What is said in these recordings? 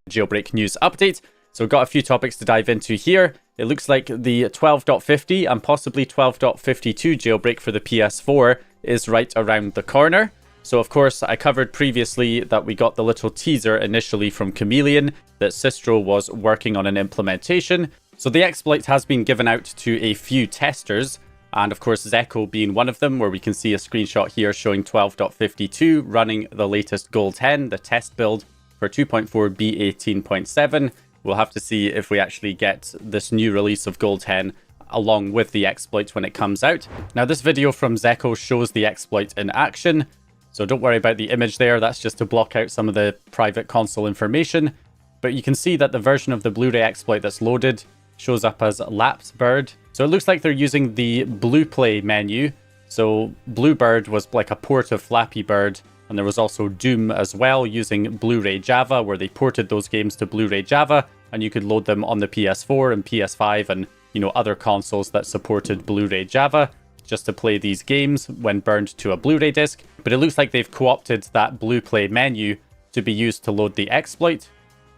jailbreak news update. So we've got a few topics to dive into here. It looks like the 12.50 and possibly 12.52 jailbreak for the PS4 is right around the corner. So of course, I covered previously that we got the little teaser initially from Chameleon that Sistro was working on an implementation. So the exploit has been given out to a few testers, and of course Zeko being one of them, where we can see a screenshot here showing 12.52 running the latest Gold Hen, the test build for 2.4 B18.7. We'll have to see if we actually get this new release of Gold Hen along with the exploit when it comes out. Now this video from Zeko shows the exploit in action, so don't worry about the image there, that's just to block out some of the private console information. But you can see that the version of the Blu-ray exploit that's loaded shows up as Lapse Bird. So it looks like they're using the Blue Play menu. So Bluebird was like a port of Flappy Bird, and there was also Doom as well using Blu-ray Java, where they ported those games to Blu-ray Java, and you could load them on the PS4 and PS5 and, you know, other consoles that supported Blu-ray Java just to play these games when burned to a Blu-ray disc. But it looks like they've co-opted that Blue Play menu to be used to load the exploit,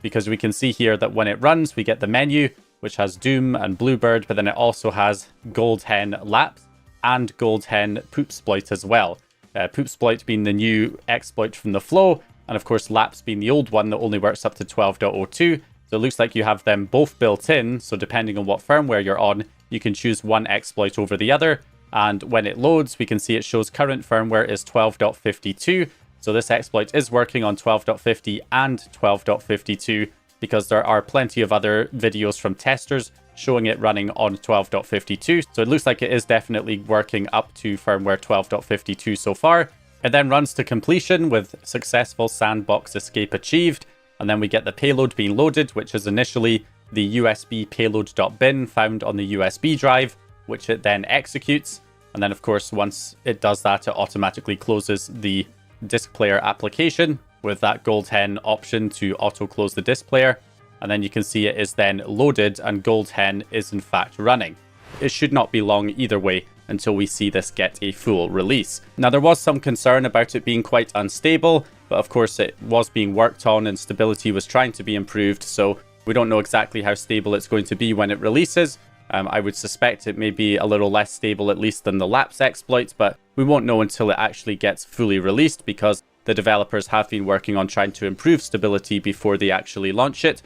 because we can see here that when it runs, we get the menu, which has Doom and Bluebird, but then it also has Gold Hen Lapse and Gold Hen Poopsploit as well. Poopsploit being the new exploit from the flow, and of course Lapse being the old one that only works up to 12.02. So it looks like you have them both built in, so depending on what firmware you're on, you can choose one exploit over the other. And when it loads, we can see it shows current firmware is 12.52. So this exploit is working on 12.50 and 12.52, because there are plenty of other videos from testers showing it running on 12.52. So it looks like it is definitely working up to firmware 12.52 so far. It then runs to completion with successful sandbox escape achieved. And then we get the payload being loaded, which is initially the USB payload.bin found on the USB drive, which it then executes. And then of course, once it does that, it automatically closes the disk player application with that Gold Hen option to auto close the disk player. And then you can see it is then loaded and Gold Hen is in fact running. It should not be long either way until we see this get a full release. Now there was some concern about it being quite unstable, but of course it was being worked on and stability was trying to be improved. So we don't know exactly how stable it's going to be when it releases. I would suspect it may be a little less stable at least than the Lapse exploit, but we won't know until it actually gets fully released, because the developers have been working on trying to improve stability before they actually launch it.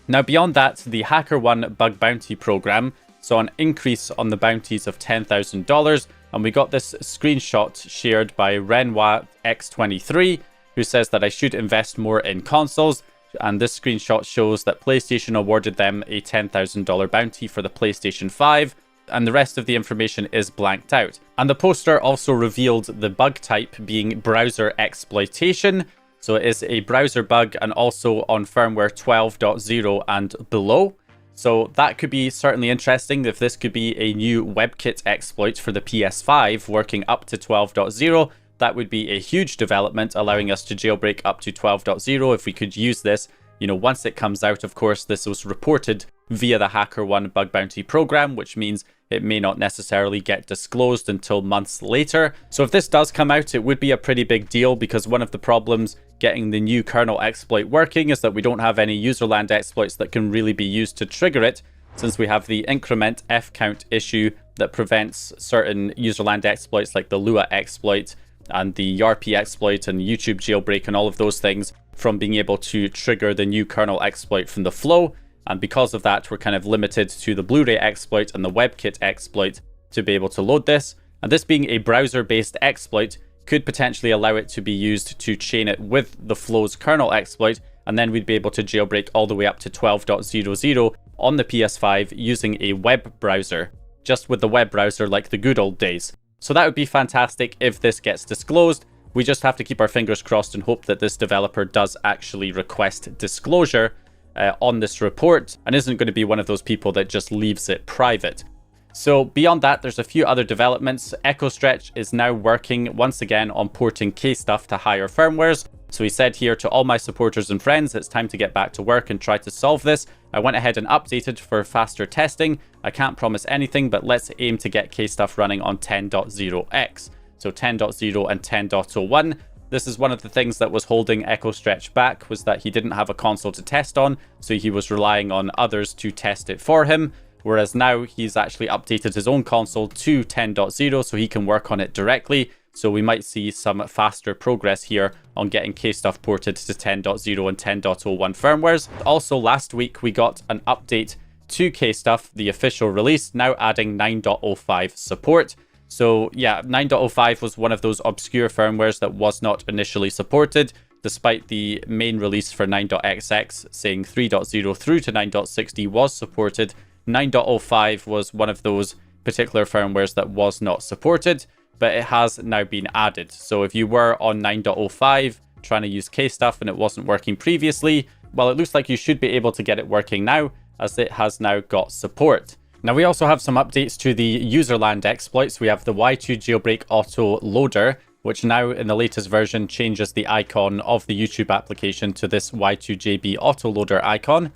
Now beyond that, the HackerOne bug bounty program saw an increase on the bounties of $10,000, and we got this screenshot shared by Renoir X23, who says that I should invest more in consoles. And this screenshot shows that PlayStation awarded them a $10,000 bounty for the PlayStation 5, and the rest of the information is blanked out. And the poster also revealed the bug type being browser exploitation. So it is a browser bug and also on firmware 12.0 and below. So that could be certainly interesting if this could be a new WebKit exploit for the PS5 working up to 12.0. That would be a huge development, allowing us to jailbreak up to 12.0 if we could use this. You know, once it comes out, of course, this was reported via the HackerOne bug bounty program, which means it may not necessarily get disclosed until months later. So if this does come out, it would be a pretty big deal, because one of the problems getting the new kernel exploit working is that we don't have any Userland exploits that can really be used to trigger it, since we have the increment fcount issue that prevents certain Userland exploits like the Lua exploit and the YARP exploit and YouTube jailbreak and all of those things from being able to trigger the new kernel exploit from the flow. And because of that, we're kind of limited to the Blu-ray exploit and the WebKit exploit to be able to load this. And this being a browser-based exploit could potentially allow it to be used to chain it with the flow's kernel exploit, and then we'd be able to jailbreak all the way up to 12.00 on the PS5 using a web browser, just with the web browser like the good old days. So that would be fantastic if this gets disclosed. We just have to keep our fingers crossed and hope that this developer does actually request disclosure on this report and isn't going to be one of those people that just leaves it private. So beyond that, there's a few other developments. EchoStretch is now working once again on porting Kstuff to higher firmwares. So he said here to all my supporters and friends, it's time to get back to work and try to solve this. I went ahead and updated for faster testing. I can't promise anything, but let's aim to get Kstuff running on 10.0x. So 10.0 and 10.01 This is one of the things that was holding EchoStretch back, was that he didn't have a console to test on, so he was relying on others to test it for him. Whereas now he's actually updated his own console to 10.0 so he can work on it directly. So we might see some faster progress here on getting Kstuff ported to 10.0 and 10.01 firmwares. Also, last week we got an update to Kstuff, the official release, now adding 9.05 support. So yeah, 9.05 was one of those obscure firmwares that was not initially supported, despite the main release for 9.xx saying 3.0 through to 9.60 was supported. 9.05 was one of those particular firmwares that was not supported, but it has now been added. So if you were on 9.05 trying to use Kstuff and it wasn't working previously, well, it looks like you should be able to get it working now, as it has now got support. Now we also have some updates to the Userland exploits. We have the Y2 Jailbreak Auto Loader, which now in the latest version changes the icon of the YouTube application to this Y2JB Autoloader icon.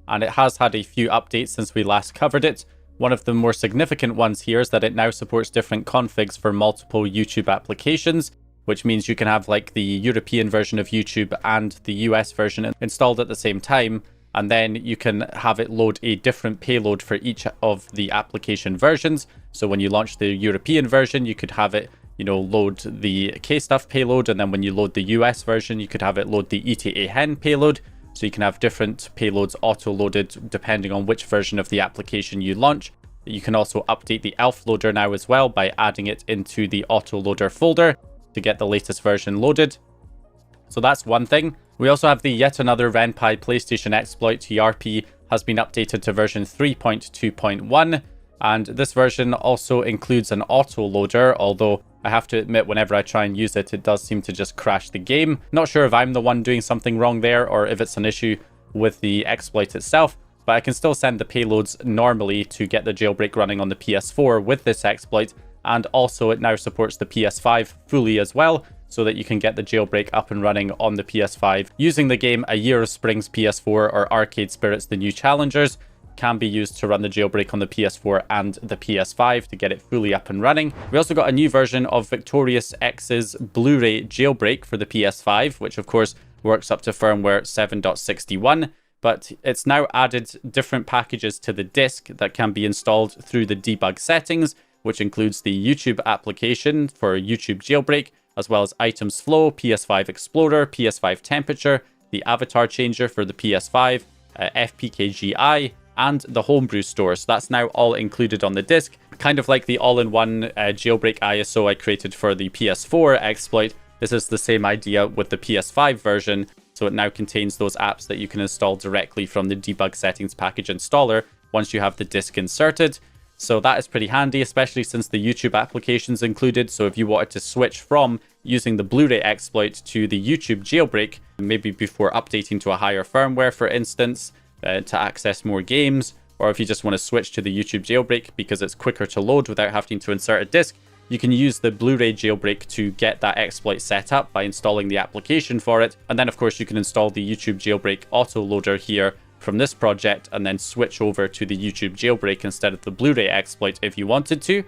And it has had a few updates since we last covered it. One of the more significant ones here is that it now supports different configs for multiple YouTube applications, which means you can have like the European version of YouTube and the US version installed at the same time, and then you can have it load a different payload for each of the application versions. So when you launch the European version, you could have it, load the Kstuff payload, and then when you load the US version, you could have it load the ETA hen payload. So you can have different payloads auto-loaded depending on which version of the application you launch. You can also update the ELF loader now as well by adding it into the autoloader folder to get the latest version loaded. So that's one thing. We also have the yet another RenPy PlayStation exploit. YARP has been updated to version 3.2.1, and this version also includes an autoloader, although I have to admit, whenever I try and use it, it does seem to just crash the game. Not sure if I'm the one doing something wrong there or if it's an issue with the exploit itself, but I can still send the payloads normally to get the jailbreak running on the PS4 with this exploit, and also it now supports the PS5 fully as well, so that you can get the jailbreak up and running on the PS5 using the game A Year of Spring's PS4 or Arcade Spirits The New Challengers. Can be used to run the jailbreak on the PS4 and the PS5 to get it fully up and running. We also got a new version of Victorious X's Blu-ray Jailbreak for the PS5, which of course works up to firmware 7.61, but it's now added different packages to the disk that can be installed through the debug settings, which includes the YouTube application for YouTube Jailbreak, as well as items flow, PS5 Explorer, PS5 temperature, the avatar changer for the PS5, FPKGI, and the homebrew store. So that's now all included on the disk, kind of like the all-in-one Jailbreak ISO I created for the PS4 exploit. This is the same idea with the PS5 version, so it now contains those apps that you can install directly from the debug settings package installer once you have the disk inserted. So that is pretty handy, especially since the YouTube application's included. So if you wanted to switch from using the Blu-ray exploit to the YouTube jailbreak, maybe before updating to a higher firmware, for instance, to access more games, or if you just want to switch to the YouTube jailbreak because it's quicker to load without having to insert a disk, you can use the Blu-ray jailbreak to get that exploit set up by installing the application for it. And then of course you can install the YouTube jailbreak autoloader here from this project and then switch over to the YouTube jailbreak instead of the Blu-ray exploit if you wanted to.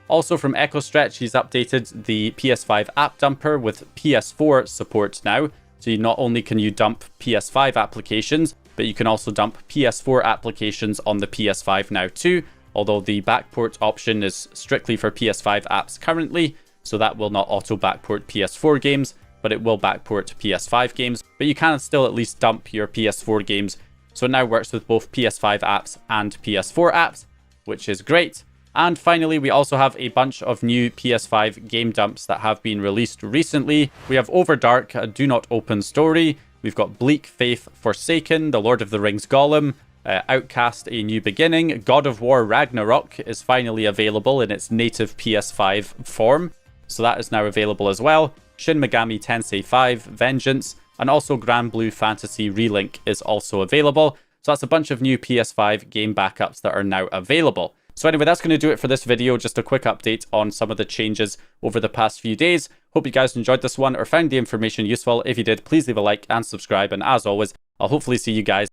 Also from EchoStretch, he's updated the PS5 app dumper with PS4 support now. So not only can you dump PS5 applications, but you can also dump PS4 applications on the PS5 now too, although the backport option is strictly for PS5 apps currently, so that will not auto backport PS4 games, but it will backport PS5 games. But you can still at least dump your PS4 games, so it now works with both PS5 apps and PS4 apps, which is great. And finally, we also have a bunch of new PS5 game dumps that have been released recently. We have Overdark, a Do Not Open story. We've got Bleak Faith Forsaken, The Lord of the Rings Gollum, Outcast A New Beginning, God of War Ragnarok is finally available in its native PS5 form, so that is now available as well. Shin Megami Tensei 5 Vengeance, and also Grand Blue Fantasy Relink is also available. So that's a bunch of new PS5 game backups that are now available. So anyway, that's going to do it for this video. Just a quick update on some of the changes over the past few days. Hope you guys enjoyed this one or found the information useful. If you did, please leave a like and subscribe. And as always, I'll hopefully see you guys